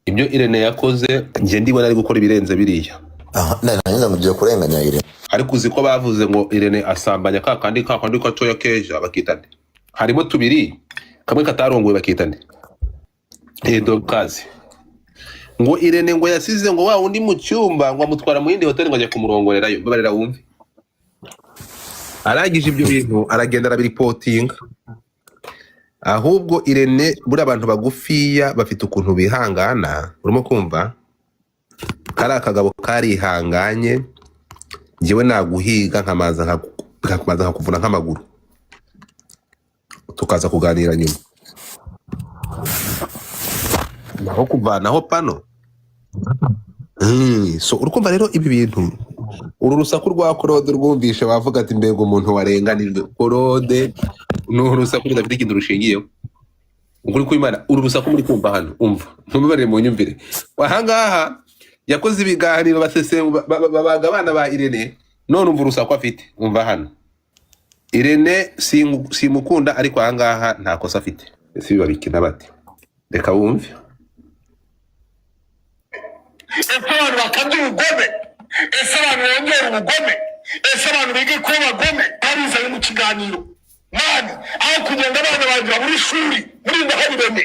ibyo Irene yakoze nje ndibona ari gukora ibirenze biriya. Nanjye mugiye kurenganya Irene. Ariko uzi ko bavuze ngo Irene asambanya kakandi gatoya keja bakitane. Harimo tubiri kamwe katarongoye bakitane. Dokazi ngo Irene ngo yasize ngo wa undi mu cyumba ngo amutwara mu yindi hotel ngo ajya kumurongorerayo babarira wumve. Arangije ibyo bintu aragenda arabiripotinga. Ahubwo Irene buri abantu bagufiya bafite ukuntu bihangana, urimo kumva? Kari akagabo karihanganye, njyewe naguhiga nkamaza nkakuvuna nk'amaguru, tukaza kuganira nyuma. Naho kuvanaho pano. So urukumva rero ibi bintu, uru rusaku rwa Claude rwumvishe wavuga ati mbega umuntu warenganijwe. Claude ni urusaku rudafite ikintu rushingiyeho. Ukuri kw'Imana uru rusaku muri kumva hano, umva ntumubare mu nyumvire. Wahangaha yakoze ibiganiro babaga abana ba Irene, none umva urusaku afite. Umva hano, Irene simukunda ariko ahangaha nta kosa afite. Ese babikina bate? Reka wumve. Abantu bakabya ubugome, ese abantu bongera ubugome, ese abantu biga kuba abagome barizanye mu kiganiro. Mani, aho kugenda abana bagira muri shuri muri ndahabireme,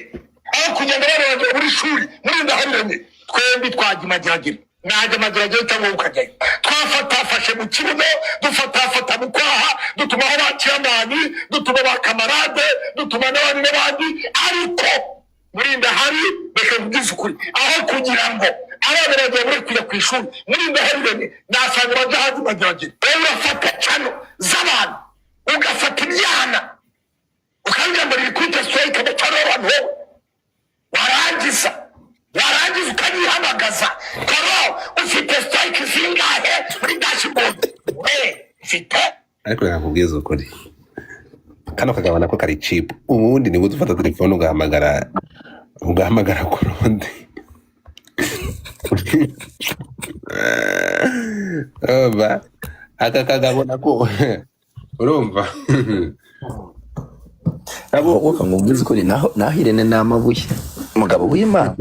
aho kugenda abana bagira muri shuri muri ndahabireme, twembi twajya mageragere, najya mageragere cyangwa ukajyayo. Twafatafashe mu kibuno, dufatafata mu kwaha, dutuma aho bakiramani, dutuma ba kamarade, dutuma n'abandi, ariko muri ndahari reka mvugize ukuri, aho kugira ngo abana bagiye muri kujya ku ishuri muri ndahabireme nasanga bajya hanze mageragere. Wowe urafata cano z'abantu ugafata ibyana ukagira ngo rikute soyika cyane abantu wowe warangiza ukanyihamagaza karo ufite strike zingahe muri dashboard ufite. Ariko nakubwiza ukuri, kano kagabana ko kari cheap. Ubundi ni gufata telefone ugahamagara Claude. Oba aka kagabona ko urumva abo ukamubwiza ukuri naho Irene n'amabuye mugabo w'Imana.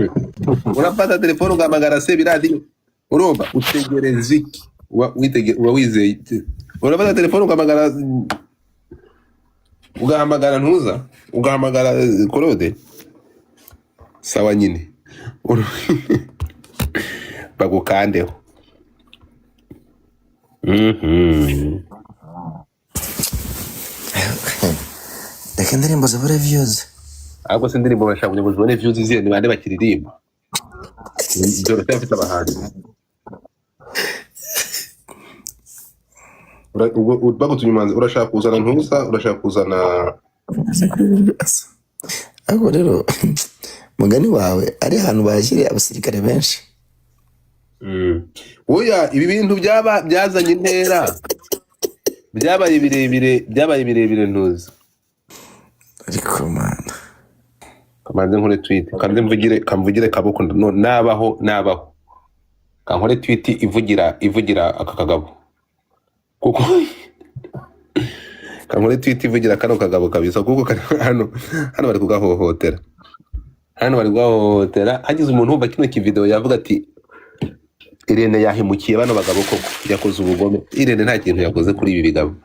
Urafata telefone ugahamagara se biradi, urumva utegereza iki wizeye. Urafata telefone ugahamagara ntuza, ugahamagara Claude, sawa nyine bagukandeho. Reka indirimbo zabura views. Ahubwo se indirimbo bashaka kugira ngo zibone views ziye, ni bande bakiririmba? Dore cyafite abahanzi bagutunyumanza. Urashaka kuzana ntuza, urashaka kuzana ahubwo rero mugani wawe ari ahantu bashyire abasirikare benshi. Oya, ibi bintu byazanye intera, byabaye birebire ntuza. Ariko mana kamanze nkore tweet kandi mvugire kaboko nabaho kankore tweet ivugira aka kagabo, kuko kankore tweet ivugira kano kagabo kabisa, kuko hano bari kugahohotera, hagize umuntu wumva kino kivideo yavuga ati Irene yahemukiye bano bagabo koko, yakoze ubugome. Irene nta kintu yakoze kuri ibi bigabo.